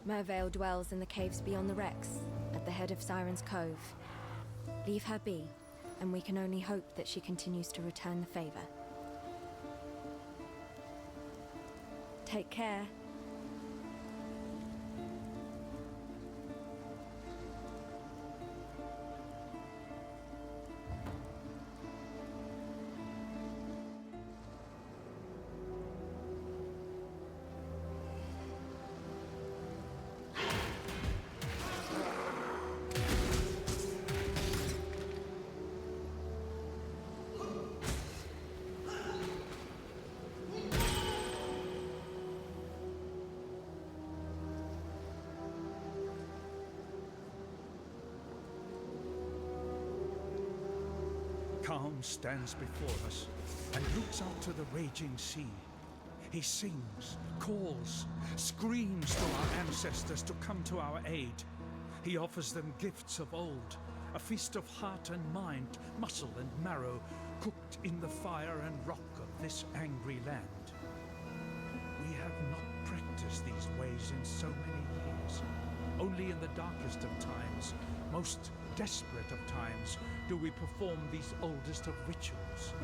Mervale dwells in the caves beyond the wrecks, at the head of Siren's Cove. Leave her be, and we can only hope that she continues to return the favor. Take care. Calm stands before us and looks out to the raging sea. He sings, calls, screams to our ancestors to come to our aid. He offers them gifts of old, a feast of heart and mind, muscle and marrow, cooked in the fire and rock of this angry land. We have not practiced these ways in so many years. Only in the darkest of times, most desperate of times, do we perform these oldest of rituals.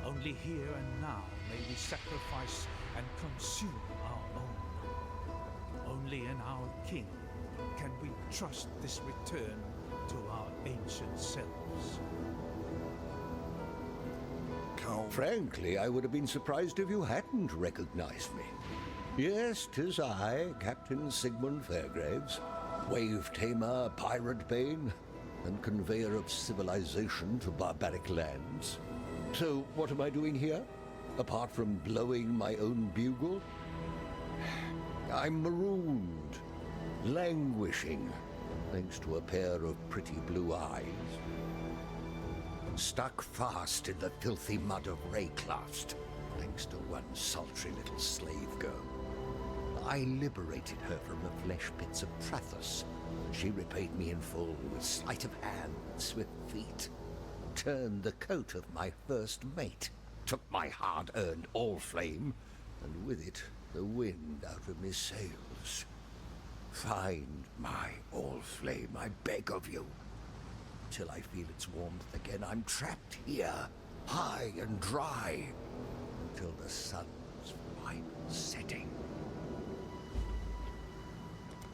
Only here and now may we sacrifice and consume our own. Only in our King can we trust this return to our ancient selves. Frankly, I would have been surprised if you hadn't recognized me. Yes, 'tis I, Captain Sigmund Fairgraves, wave-tamer, pirate-bane, and conveyor of civilization to barbaric lands. So, what am I doing here, apart from blowing my own bugle? I'm marooned, languishing, thanks to a pair of pretty blue eyes. Stuck fast in the filthy mud of Rayclast, thanks to one sultry little slave girl. I liberated her from the flesh pits of Trathos. She repaid me in full with sleight of hand, swift feet, turned the coat of my first mate, took my hard-earned all-flame, and with it the wind out of me sails. Find my all-flame, I beg of you. Till I feel its warmth again, I'm trapped here, high and dry, until the sun's final setting.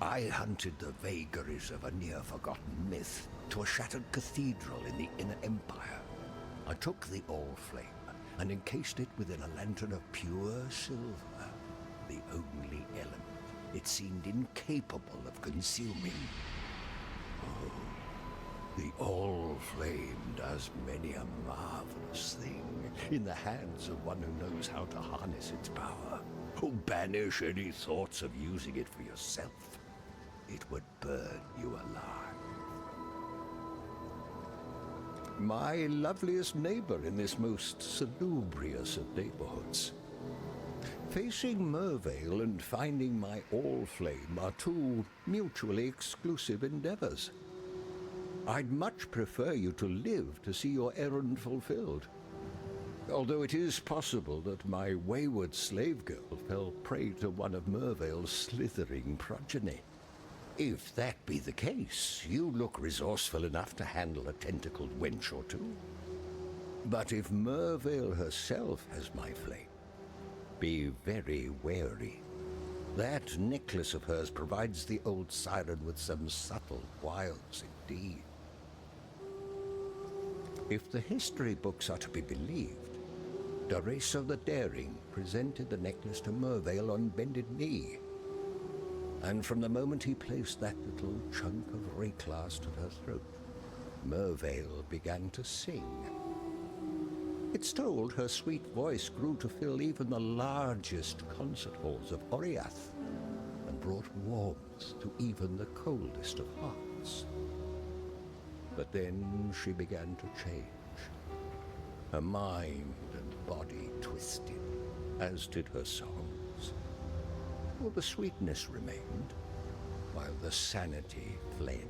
I hunted the vagaries of a near-forgotten myth to a shattered cathedral in the Inner Empire. I took the all-flame and encased it within a lantern of pure silver, the only element it seemed incapable of consuming. Oh, the all-flame does many a marvelous thing in the hands of one who knows how to harness its power. Oh, banish any thoughts of using it for yourself. It would burn you alive. My loveliest neighbor in this most salubrious of neighborhoods. Facing Mervale and finding my all-flame are two mutually exclusive endeavors. I'd much prefer you to live to see your errand fulfilled, although it is possible that my wayward slave girl fell prey to one of Mervale's slithering progeny. If that be the case, you look resourceful enough to handle a tentacled wench or two. But if Mervale herself has my flame, be very wary. That necklace of hers provides the old siren with some subtle wiles indeed. If the history books are to be believed, Doreso the Daring presented the necklace to Mervale on bended knee, and from the moment he placed that little chunk of Rayclast at her throat, Mervale began to sing. It's told her sweet voice grew to fill even the largest concert halls of Oriath, and brought warmth to even the coldest of hearts. But then she began to change. Her mind and body twisted, as did her songs. For the sweetness remained, while the sanity fled.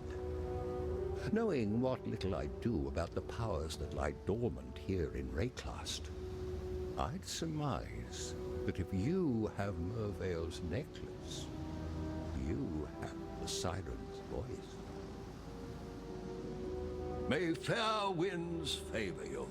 Knowing what little I do about the powers that lie dormant here in Rayclast, I'd surmise that if you have Mervale's necklace, you have the siren's voice. May fair winds favor you.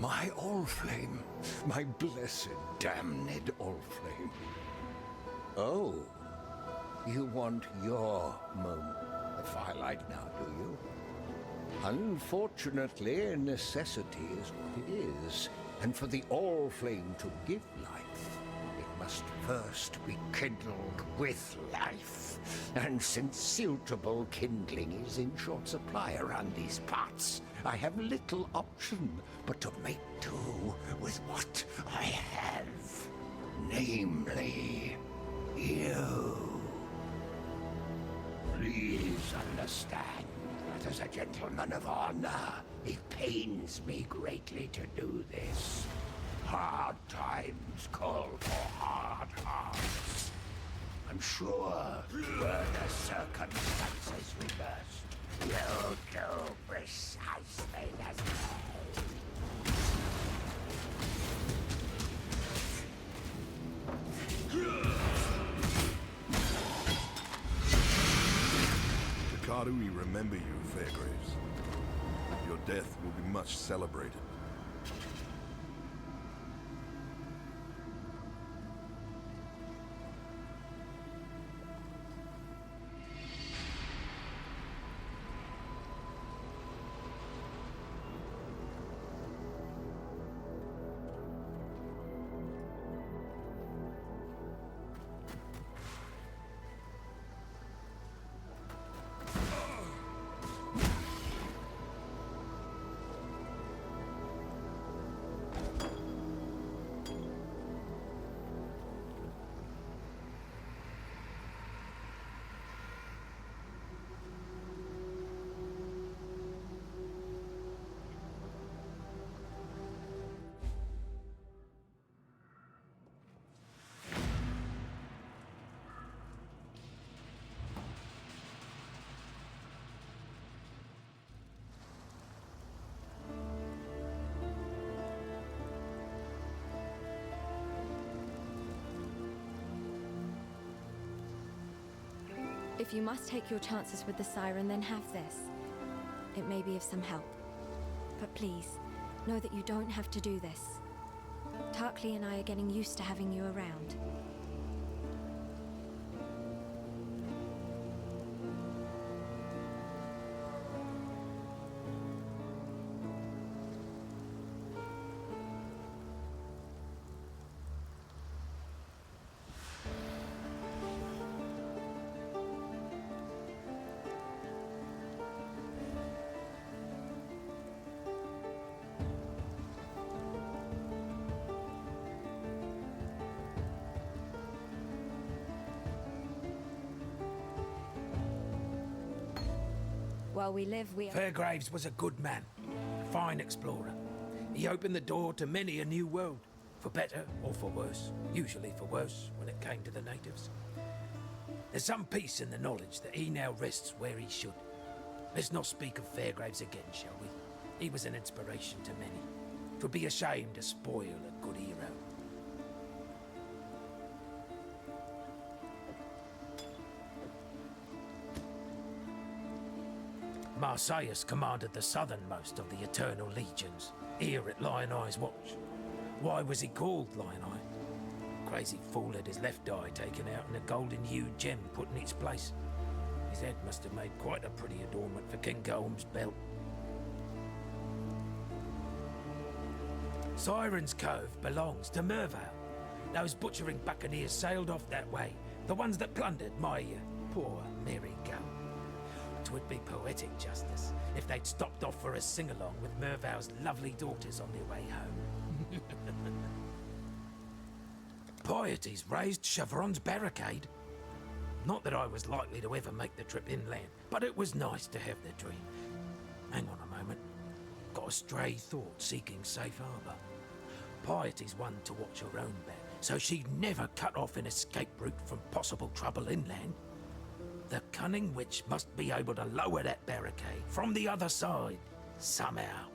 My Allflame. My blessed, damned Allflame. Oh, you want your moment of firelight now, do you? Unfortunately, necessity is what it is, and for the Allflame to give life, it must first be kindled with life. And since suitable kindling is in short supply around these parts, I have little option but to make do with what I have. Namely, you. Please understand that as a gentleman of honor, it pains me greatly to do this. Hard times call for hard hearts. I'm sure were the circumstances reversed, you'll do precisely the same. We remember you, Fairgraves. Your death will be much celebrated. If you must take your chances with the siren, then have this. It may be of some help. But please, know that you don't have to do this. Tarkley and I are getting used to having you around. While we live, we are... Fairgraves was a good man, a fine explorer. He opened the door to many a new world, for better or for worse, usually for worse when it came to the natives. There's some peace in the knowledge that he now rests where he should. Let's not speak of Fairgraves again, shall we? He was an inspiration to many. 'Twould be a shame to spoil a good hero. Marseilles commanded the southernmost of the Eternal Legions, here at Lion Eye's watch. Why was he called Lion Eye? Crazy fool had his left eye taken out and a golden-hued gem put in its place. His head must have made quite a pretty adornment for King Golem's belt. Siren's Cove belongs to Mervale. Those butchering buccaneers sailed off that way, the ones that plundered my poor merry go. 'Twould be poetic justice if they'd stopped off for a sing-along with Mervale's lovely daughters on their way home. Piety's raised Chevron's barricade. Not that I was likely to ever make the trip inland, but it was nice to have the dream. Hang on a moment. Got a stray thought seeking safe harbour. Piety's one to watch her own back, so she'd never cut off an escape route from possible trouble inland. The cunning witch must be able to lower that barricade from the other side, somehow.